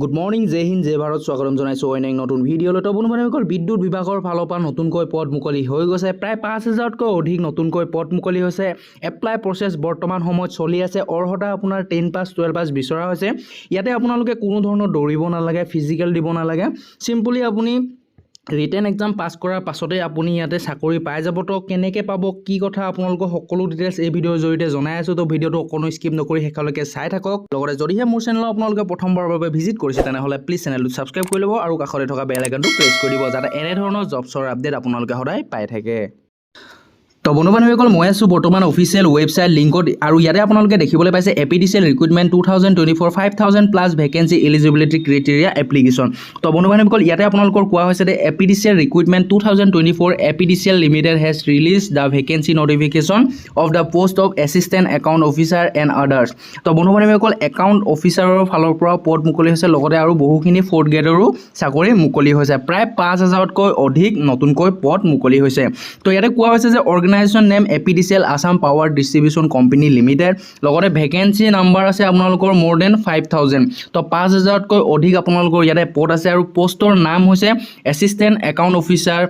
Good morning জয় হিন্দ জয় ভাৰত স্বাগতম জনাইছোঁ অন্য এক নতুন ভিডিঅ'লৈ। তো বন্ধুবান্ধৱীসকল, বিদ্যুৎ বিভাগৰ ফালৰ পৰা নতুনকৈ পদ মুকলি হৈ গৈছে। প্ৰায় 5,000তকৈ অধিক নতুনকৈ পদ মুকলি হৈছে। এপ্লাই প্ৰচেছ বৰ্তমান সময়ত চলি আছে। অৰ্হতা আপোনাৰ 10 পাছ 12 পাছ বিচৰা হৈছে। ইয়াতে আপোনালোকে কোনো ধৰণৰ দৌৰিব নালাগে, ফিজিকেল দিব নালাগে। চিম্পলি আপুনি ৰিটেন এক্সাম পাছ কৰাৰ পাছতে আপুনি ইয়াতে চাকৰি পাই যাব। তো কেনেকৈ পাব, কি কথা, আপোনালোকৰ সকলো ডিটেইলছ এই ভিডিঅ'ৰ জৰিয়তে জনাই আছোঁ। তো ভিডিঅ'টো অকণো স্কিপ নকৰি শেষলৈকে চাই থাকক। লগতে যদিহে মোৰ চেনেলত আপোনালোকে প্ৰথমবাৰৰ বাবে ভিজিট কৰিছে তেনেহ'লে প্লিজ চেনেলটো ছাবস্ক্ৰাইব কৰি ল'ব আৰু কাষতে থকা বেল আইকনটো প্ৰেছ কৰি দিব, যাতে এনেধৰণৰ জবছৰ আপডেট আপোনালোকে সদায় পাই থাকে। তো বন্ধুবান্ধৱীসকল, মই আছোঁ বৰ্তমান অফিচিয়েল ৱেবছাইট লিংকত, আৰু ইয়াতে আপোনালোকে দেখিবলৈ পাইছে APDCL recruitment 2024 5,000 plus vacancy eligibility criteria application. তো বন্ধুবান্ধৱীসকল, ইয়াতে আপোনালোকৰ কোৱা হৈছে যে APDCL recruitment 2024 APDCL limited has release the vacancy notification of the post off assistant account officer and others. তো বন্ধুবান্ধৱীসকল, একাউণ্ট অফিচাৰৰ ফালৰ পৰা পদ মুকলি হৈছে, লগতে আৰু বহুখিনি 4th গ্ৰেডৰো চাকৰি মুকলি হৈছে। প্ৰায় 5,000তকৈ অধিক নতুনকৈ পদ মুকলি হৈছে। তো ইয়াতে কোৱা হৈছে যে organisation name APDCL Assam power distribution company limited. লগতে ভেকেঞ্চি নাম্বাৰ আছে আপোনালোকৰ মোৰ দেন 5,000। তো 5,000তকৈ অধিক আপোনালোকৰ ইয়াতে পদ আছে, আৰু পষ্টৰ নাম হৈছে assistant account officer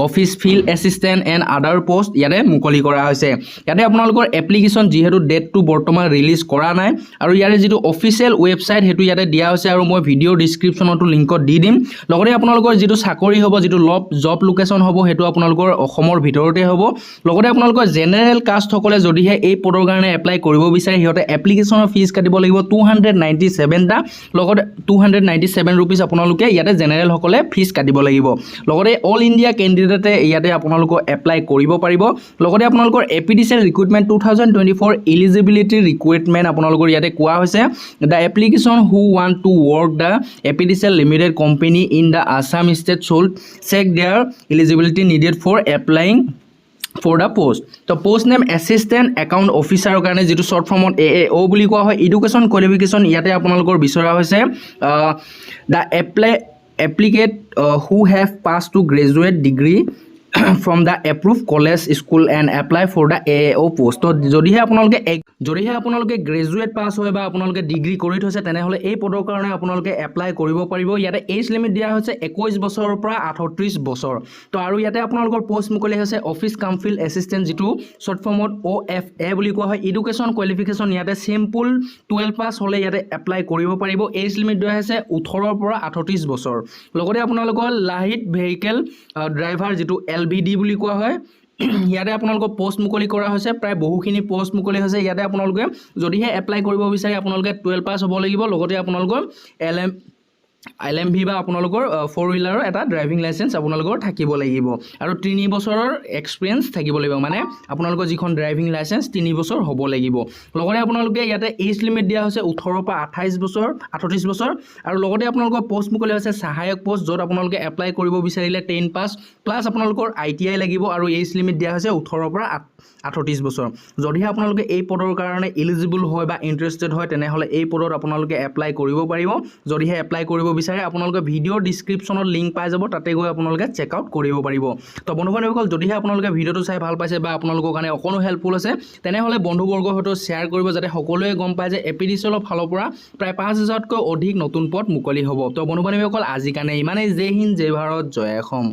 office field assistant and other post ইয়াতে মুকলি কৰা হৈছে। ইয়াতে আপোনালোকৰ এপ্লিকেশ্যন যিহেতু ডেটটো বৰ্তমান ৰিলিজ কৰা নাই, আৰু ইয়াৰে যিটো অফিচিয়েল ৱেবছাইট সেইটো ইয়াতে দিয়া হৈছে, আৰু মই ভিডিঅ' ডিছক্ৰিপশ্যনতো লিংকত দি দিম। লগতে আপোনালোকৰ যিটো চাকৰি হ'ব, যিটো জব লোকেশ্যন হ'ব, সেইটো আপোনালোকৰ অসমৰ ভিতৰতে হ'ব। লগতে আপোনালোকৰ জেনেৰেল কাষ্টসকলে যদিহে এই পদৰ কাৰণে এপ্লাই কৰিব বিচাৰে, সিহঁতে এপ্লিকেশ্যনৰ ফিজ কাটিব লাগিব 297 টা। লগতে 297 ৰুপিজ আপোনালোকে ইয়াতে জেনেৰেলসকলে ফিজ কাটিব লাগিব। লগতে অল ইণ্ডিয়া কেণ্ডিডেটে ইয়াতে আপোনালোকক এপ্লাই কৰিব পাৰিব। লগতে আপোনালোকৰ APDCL ৰিক্ৰুইটমেণ্ট 2024 এলিজিবিলিটি ৰিক্ৰুইটমেণ্ট আপোনালোকৰ ইয়াতে কোৱা হৈছে the application who want to work the APDCL limited company in the Assam state should check their eligibility needed for applying for the post. তো পোষ্ট নেম এছিষ্টেণ্ট একাউণ্ট অফিচাৰৰ কাৰণে যিটো short ফৰ্মত AAO বুলি কোৱা হয়। এডুকেশ্যন কোৱালিফিকেশ্যন ইয়াতে আপোনালোকৰ বিচৰা হৈছে the এপ্লিকেট who have passed to graduate degree from the approved college school and apply for the AAO post। তো যদিহে আপোনালোকে গ্ৰেজুৱেট পাছ হয় বা আপোনালোকে ডিগ্ৰী কৰি থৈছে, তেনেহ'লে এই পদৰ কাৰণে আপোনালোকে এপ্লাই কৰিব পাৰিব। ইয়াতে এজ লিমিট দিয়া হৈছে 21 বছৰৰ পৰা 38 বছৰ। তো আৰু ইয়াতে আপোনালোকৰ পষ্ট মুকলি হৈছে অফিচ কাম ফিল্ড এছিষ্টেণ্ট, যিটো শ্বৰ্ট ফৰ্মত OFA বুলি কোৱা হয়। এডুকেশ্যন কোৱালিফিকেশ্যন ইয়াতে চিম্পল 12 পাছ হ'লে ইয়াতে এপ্লাই কৰিব পাৰিব। এজ লিমিট দিয়া হৈছে 18 পৰা 38 বছৰ। লগতে আপোনালোকৰ লাইট ভেহিকেল ড্ৰাইভাৰ, যিটো LVD বুলি কোৱা হয়, ইয়াতে আপোনালোকৰ পষ্ট মুকলি কৰা হৈছে। প্ৰায় বহুখিনি পষ্ট মুকলি হৈছে। ইয়াতে আপোনালোকে যদিহে এপ্লাই কৰিব বিচাৰে, আপোনালোকে 12 পাছ হ'ব লাগিব। লগতে আপোনালোকৰ LMV বা আপোনালোকৰ 4 হুইলাৰৰ এটা ড্ৰাইভিং লাইচেঞ্চ আপোনালোকৰ থাকিব লাগিব, আৰু 3 বছৰৰ এক্সপিৰিয়েঞ্চ থাকিব লাগিব। মানে আপোনালোকৰ যিখন ড্ৰাইভিং লাইচেঞ্চ 3 বছৰ হ'ব লাগিব। লগতে আপোনালোকে ইয়াতে এজ লিমিট দিয়া হৈছে 18 পৰা 38 বছৰ। আৰু লগতে আপোনালোকৰ পষ্ট মুকলি হৈছে সহায়ক পষ্ট, য'ত আপোনালোকে এপ্লাই কৰিব বিচাৰিলে 10 পাছ প্লাছ আপোনালোকৰ ITI লাগিব, আৰু এজ লিমিট দিয়া হৈছে 18 পৰা 38 বছৰ। যদিহে আপোনালোকে এই পদৰ কাৰণে এলিজিবল হয় বা ইণ্টাৰেষ্টেড হয়, তেনেহ'লে এই পদত আপোনালোকে এপ্লাই কৰিব পাৰিব। যদিহে এপ্লাই কৰিব বিচাৰে, আপোনালোকে ভিডিঅ'ৰ ডিছক্ৰিপশ্যনত লিংক পাই যাব, তাতে গৈ আপোনালোকে চেক আউট কৰিব পাৰিব। তো বন্ধুবান্ধৱীসকল, যদিহে আপোনালোকে ভিডিঅ'টো চাই ভাল পাইছে বা আপোনালোকৰ কাৰণে অকণো হেল্পফুল আছে, তেনেহ'লে বন্ধুবৰ্গৰ সৈতে শ্বেয়াৰ কৰিব, যাতে সকলোৱে গম পায় যে APDCL ফালৰ পৰা প্ৰায় 5,000তকৈ অধিক নতুন পদ মুকলি হ'ব। তো বন্ধুবান্ধৱীসকল, আজিৰ কাৰণে ইমানেই। জয় হিন্দ জয় ভাৰত জয় অসম।